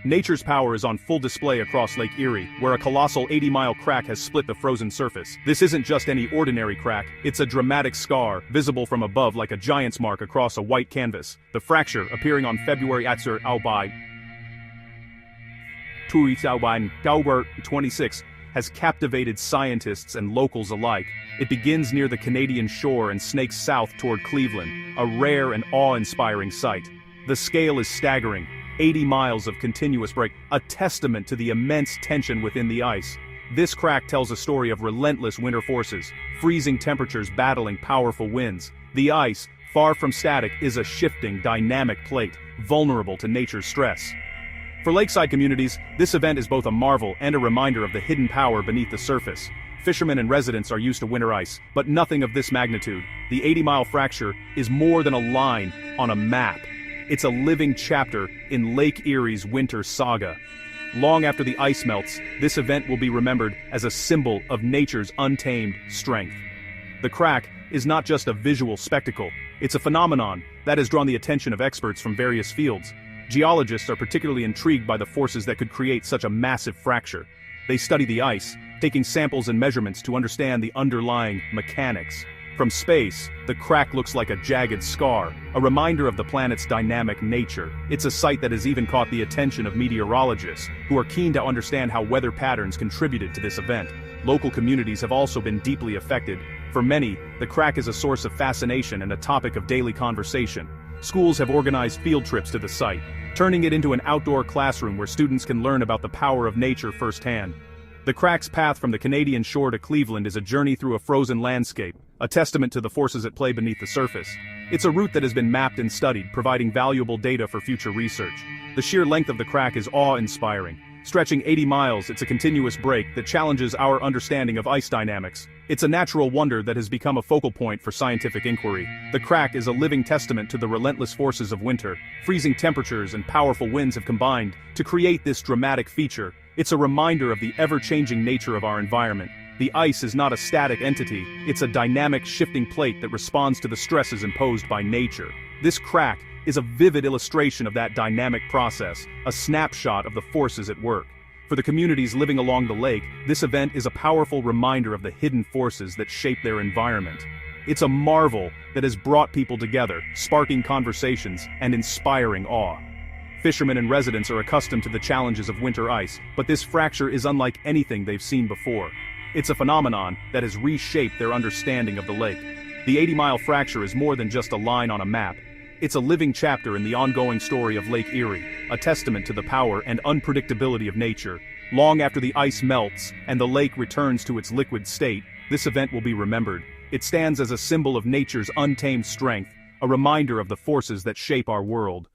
Nature's power is on full display across Lake Erie, where a colossal 80-mile crack has split the frozen surface. This isn't just any ordinary crack, it's a dramatic scar, visible from above like a giant's mark across a white canvas. The fracture, appearing on February 26, has captivated scientists and locals alike. It begins near the Canadian shore and snakes south toward Cleveland, a rare and awe-inspiring sight. The scale is staggering. 80 miles of continuous break, a testament to the immense tension within the ice. This crack tells a story of relentless winter forces, freezing temperatures battling powerful winds. The ice, far from static, is a shifting, dynamic plate, vulnerable to nature's stress. For lakeside communities, this event is both a marvel and a reminder of the hidden power beneath the surface. Fishermen and residents are used to winter ice, but nothing of this magnitude. The 80-mile fracture is more than a line on a map. It's a living chapter in Lake Erie's winter saga. Long after the ice melts, this event will be remembered as a symbol of nature's untamed strength. The crack is not just a visual spectacle, it's a phenomenon that has drawn the attention of experts from various fields. Geologists are particularly intrigued by the forces that could create such a massive fracture. They study the ice, taking samples and measurements to understand the underlying mechanics. From space, the crack looks like a jagged scar, a reminder of the planet's dynamic nature. It's a sight that has even caught the attention of meteorologists, who are keen to understand how weather patterns contributed to this event. Local communities have also been deeply affected. For many, the crack is a source of fascination and a topic of daily conversation. Schools have organized field trips to the site, turning it into an outdoor classroom where students can learn about the power of nature firsthand. The crack's path from the Canadian shore to Cleveland is a journey through a frozen landscape, a testament to the forces at play beneath the surface. It's a route that has been mapped and studied, providing valuable data for future research. The sheer length of the crack is awe-inspiring. Stretching 80 miles, it's a continuous break that challenges our understanding of ice dynamics. It's a natural wonder that has become a focal point for scientific inquiry. The crack is a living testament to the relentless forces of winter. Freezing temperatures and powerful winds have combined to create this dramatic feature. It's a reminder of the ever-changing nature of our environment. The ice is not a static entity, it's a dynamic, shifting plate that responds to the stresses imposed by nature. This crack is a vivid illustration of that dynamic process, a snapshot of the forces at work. For the communities living along the lake, this event is a powerful reminder of the hidden forces that shape their environment. It's a marvel that has brought people together, sparking conversations and inspiring awe. Fishermen and residents are accustomed to the challenges of winter ice, but this fracture is unlike anything they've seen before. It's a phenomenon that has reshaped their understanding of the lake. The 80-mile fracture is more than just a line on a map. It's a living chapter in the ongoing story of Lake Erie, a testament to the power and unpredictability of nature. Long after the ice melts and the lake returns to its liquid state, this event will be remembered. It stands as a symbol of nature's untamed strength, a reminder of the forces that shape our world.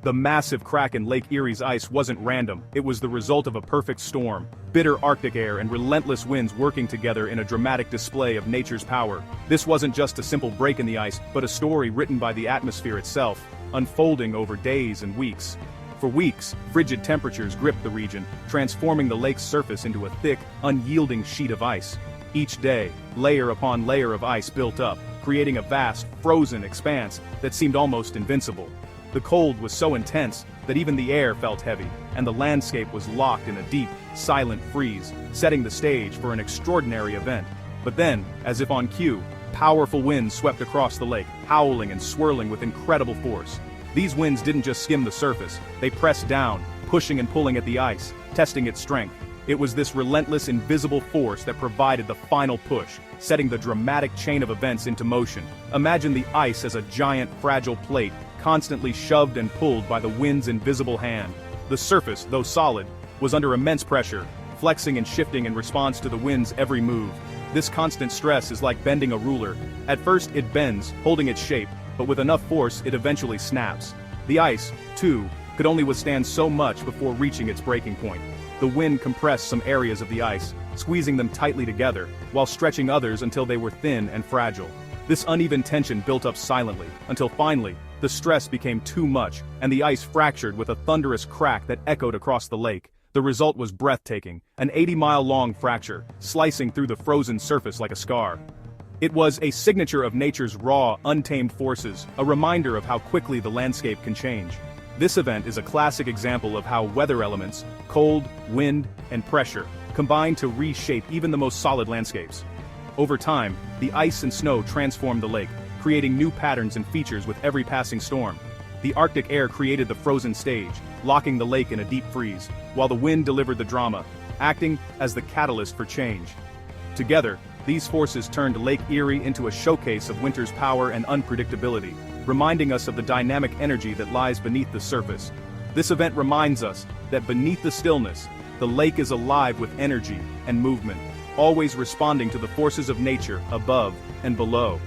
The massive crack in Lake Erie's ice wasn't random, it was the result of a perfect storm. Bitter Arctic air and relentless winds working together in a dramatic display of nature's power. This wasn't just a simple break in the ice, but a story written by the atmosphere itself, unfolding over days and weeks. For weeks, frigid temperatures gripped the region, transforming the lake's surface into a thick, unyielding sheet of ice. Each day, layer upon layer of ice built up, creating a vast, frozen expanse that seemed almost invincible. The cold was so intense that even the air felt heavy, and the landscape was locked in a deep, silent freeze, setting the stage for an extraordinary event. But then, as if on cue, powerful winds swept across the lake, howling and swirling with incredible force. These winds didn't just skim the surface, they pressed down, pushing and pulling at the ice, testing its strength. It was this relentless, invisible force that provided the final push, setting the dramatic chain of events into motion. Imagine the ice as a giant, fragile plate, constantly shoved and pulled by the wind's invisible hand. The surface, though solid, was under immense pressure, flexing and shifting in response to the wind's every move. This constant stress is like bending a ruler. At first it bends, holding its shape, but with enough force it eventually snaps. The ice, too, could only withstand so much before reaching its breaking point. The wind compressed some areas of the ice, squeezing them tightly together, while stretching others until they were thin and fragile. This uneven tension built up silently, until finally, the stress became too much, and the ice fractured with a thunderous crack that echoed across the lake. The result was breathtaking, an 80-mile-long fracture, slicing through the frozen surface like a scar. It was a signature of nature's raw, untamed forces, a reminder of how quickly the landscape can change. This event is a classic example of how weather elements, cold, wind, and pressure, combine to reshape even the most solid landscapes. Over time, the ice and snow transformed the lake, creating new patterns and features with every passing storm. The Arctic air created the frozen stage, locking the lake in a deep freeze, while the wind delivered the drama, acting as the catalyst for change. Together, these forces turned Lake Erie into a showcase of winter's power and unpredictability, reminding us of the dynamic energy that lies beneath the surface. This event reminds us that beneath the stillness, the lake is alive with energy and movement, always responding to the forces of nature above and below.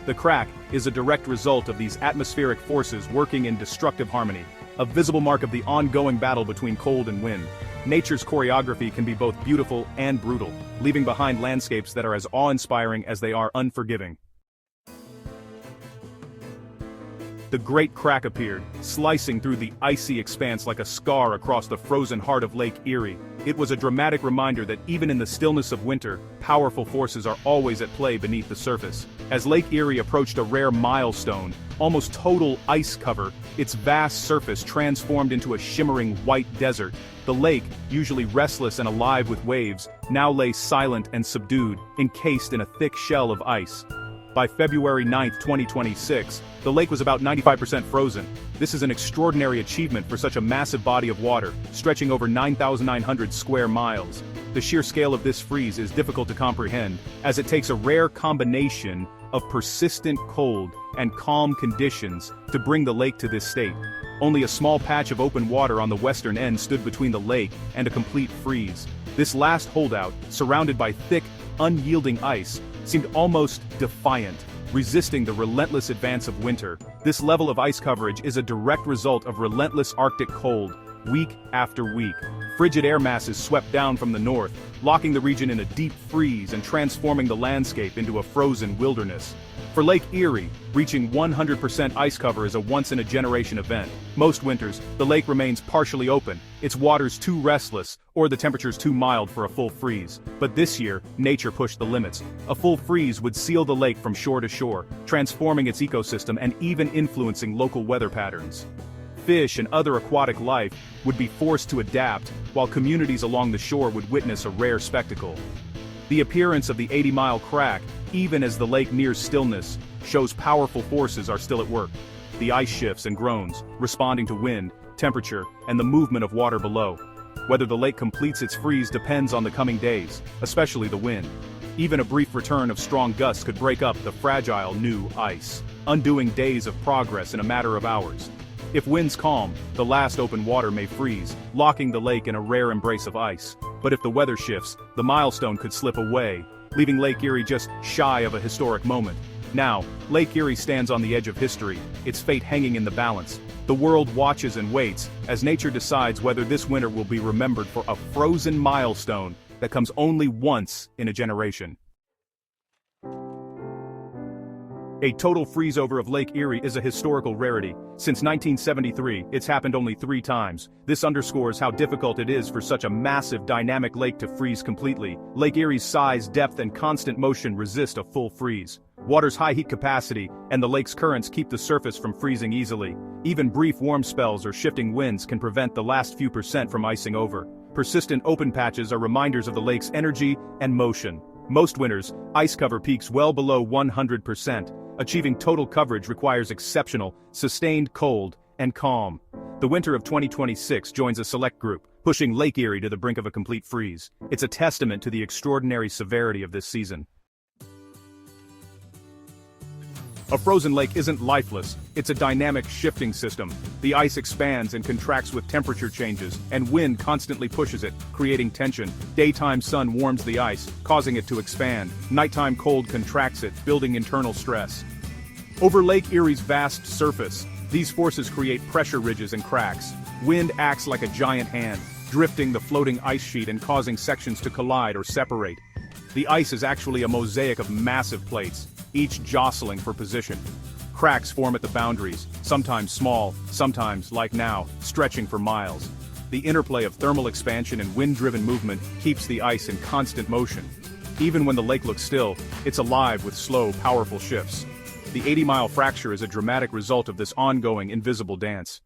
The crack is a direct result of these atmospheric forces working in destructive harmony, a visible mark of the ongoing battle between cold and wind. Nature's choreography can be both beautiful and brutal, leaving behind landscapes that are as awe-inspiring as they are unforgiving. The great crack appeared, slicing through the icy expanse like a scar across the frozen heart of Lake Erie. It was a dramatic reminder that even in the stillness of winter, powerful forces are always at play beneath the surface. As Lake Erie approached a rare milestone, almost total ice cover, its vast surface transformed into a shimmering white desert. The lake, usually restless and alive with waves, now lay silent and subdued, encased in a thick shell of ice. By February 9, 2026, the lake was about 95% frozen. This is an extraordinary achievement for such a massive body of water, stretching over 9,900 square miles. The sheer scale of this freeze is difficult to comprehend, as it takes a rare combination of persistent cold and calm conditions to bring the lake to this state. Only a small patch of open water on the western end stood between the lake and a complete freeze. This last holdout, surrounded by thick, unyielding ice, seemed almost defiant, resisting the relentless advance of winter. This level of ice coverage is a direct result of relentless Arctic cold, week after week. Frigid air masses swept down from the north, locking the region in a deep freeze and transforming the landscape into a frozen wilderness. For Lake Erie, reaching 100% ice cover is a once-in-a-generation event. Most winters, the lake remains partially open, its waters too restless, or the temperatures too mild for a full freeze. But this year, nature pushed the limits. A full freeze would seal the lake from shore to shore, transforming its ecosystem and even influencing local weather patterns. Fish and other aquatic life would be forced to adapt, while communities along the shore would witness a rare spectacle. The appearance of the 80-mile crack, even as the lake nears stillness, shows powerful forces are still at work. The ice shifts and groans, responding to wind, temperature, and the movement of water below. Whether the lake completes its freeze depends on the coming days, especially the wind. Even a brief return of strong gusts could break up the fragile new ice, undoing days of progress in a matter of hours. If winds calm, the last open water may freeze, locking the lake in a rare embrace of ice. But if the weather shifts, the milestone could slip away, leaving Lake Erie just shy of a historic moment. Now, Lake Erie stands on the edge of history, its fate hanging in the balance. The world watches and waits, as nature decides whether this winter will be remembered for a frozen milestone that comes only once in a generation. A total freeze-over of Lake Erie is a historical rarity. Since 1973, it's happened only 3 times. This underscores how difficult it is for such a massive, dynamic lake to freeze completely. Lake Erie's size, depth, and constant motion resist a full freeze. Water's high heat capacity and the lake's currents keep the surface from freezing easily. Even brief warm spells or shifting winds can prevent the last few percent from icing over. Persistent open patches are reminders of the lake's energy and motion. Most winters, ice cover peaks well below 100%. Achieving total coverage requires exceptional, sustained cold and calm. The winter of 2026 joins a select group, pushing Lake Erie to the brink of a complete freeze. It's a testament to the extraordinary severity of this season. A frozen lake isn't lifeless, it's a dynamic shifting system. The ice expands and contracts with temperature changes, and wind constantly pushes it, creating tension. Daytime sun warms the ice, causing it to expand. Nighttime cold contracts it, building internal stress. Over Lake Erie's vast surface, these forces create pressure ridges and cracks. Wind acts like a giant hand, drifting the floating ice sheet and causing sections to collide or separate. The ice is actually a mosaic of massive plates, each jostling for position. Cracks form at the boundaries, sometimes small, sometimes, like now, stretching for miles. The interplay of thermal expansion and wind-driven movement keeps the ice in constant motion. Even when the lake looks still, it's alive with slow, powerful shifts. The 80-mile fracture is a dramatic result of this ongoing, invisible dance.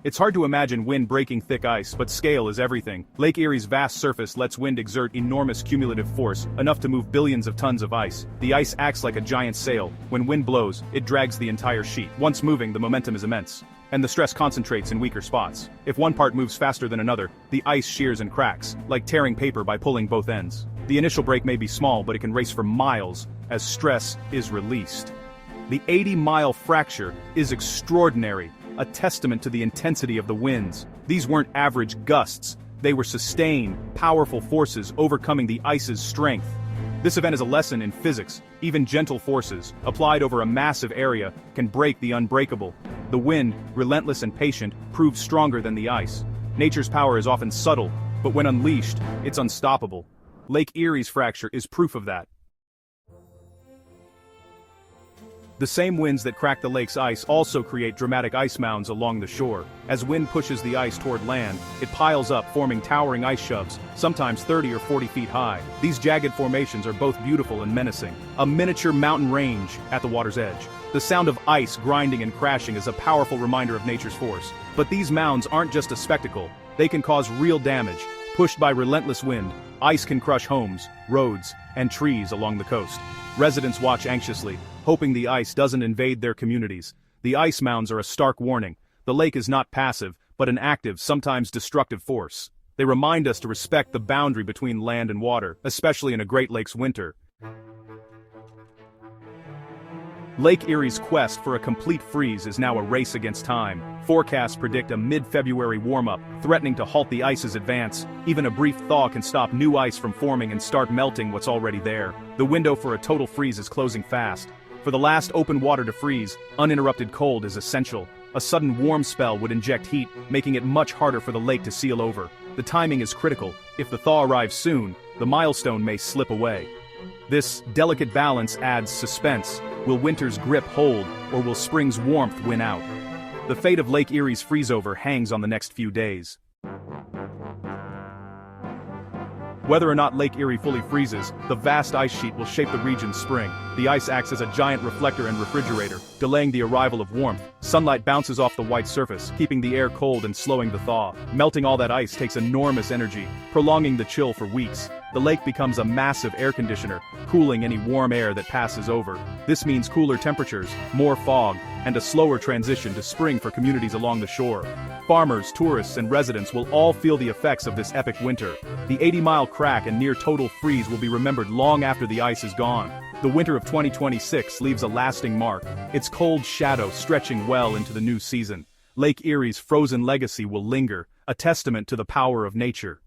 It's hard to imagine wind breaking thick ice, but scale is everything. Lake Erie's vast surface lets wind exert enormous cumulative force, enough to move billions of tons of ice. The ice acts like a giant sail. When wind blows, it drags the entire sheet. Once moving, the momentum is immense, and the stress concentrates in weaker spots. If one part moves faster than another, the ice shears and cracks, like tearing paper by pulling both ends. The initial break may be small, but it can race for miles as stress is released. The 80-mile fracture is extraordinary, a testament to the intensity of the winds. These weren't average gusts, they were sustained, powerful forces overcoming the ice's strength. This event is a lesson in physics. Even gentle forces, applied over a massive area, can break the unbreakable. The wind, relentless and patient, proves stronger than the ice. Nature's power is often subtle, but when unleashed, it's unstoppable. Lake Erie's fracture is proof of that. The same winds that crack the lake's ice also create dramatic ice mounds along the shore. As wind pushes the ice toward land, it piles up, forming towering ice shoves, sometimes 30 or 40 feet high. These jagged formations are both beautiful and menacing, a miniature mountain range at the water's edge. The sound of ice grinding and crashing is a powerful reminder of nature's force. But these mounds aren't just a spectacle, they can cause real damage. Pushed by relentless wind, ice can crush homes, roads, and trees along the coast. Residents watch anxiously, hoping the ice doesn't invade their communities. The ice mounds are a stark warning. The lake is not passive, but an active, sometimes destructive force. They remind us to respect the boundary between land and water, especially in a Great Lakes winter. Lake Erie's quest for a complete freeze is now a race against time. Forecasts predict a mid-February warm-up, threatening to halt the ice's advance. Even a brief thaw can stop new ice from forming and start melting what's already there. The window for a total freeze is closing fast. For the last open water to freeze, uninterrupted cold is essential. A sudden warm spell would inject heat, making it much harder for the lake to seal over. The timing is critical. If the thaw arrives soon, the milestone may slip away. This delicate balance adds suspense. Will winter's grip hold, or will spring's warmth win out? The fate of Lake Erie's freeze-over hangs on the next few days. Whether or not Lake Erie fully freezes, the vast ice sheet will shape the region's spring. The ice acts as a giant reflector and refrigerator, delaying the arrival of warmth. Sunlight bounces off the white surface, keeping the air cold and slowing the thaw. Melting all that ice takes enormous energy, prolonging the chill for weeks. The lake becomes a massive air conditioner, cooling any warm air that passes over. This means cooler temperatures, more fog, and a slower transition to spring for communities along the shore. Farmers, tourists, and residents will all feel the effects of this epic winter. The 80-mile crack and near-total freeze will be remembered long after the ice is gone. The winter of 2026 leaves a lasting mark, its cold shadow stretching well into the new season. Lake Erie's frozen legacy will linger, a testament to the power of nature.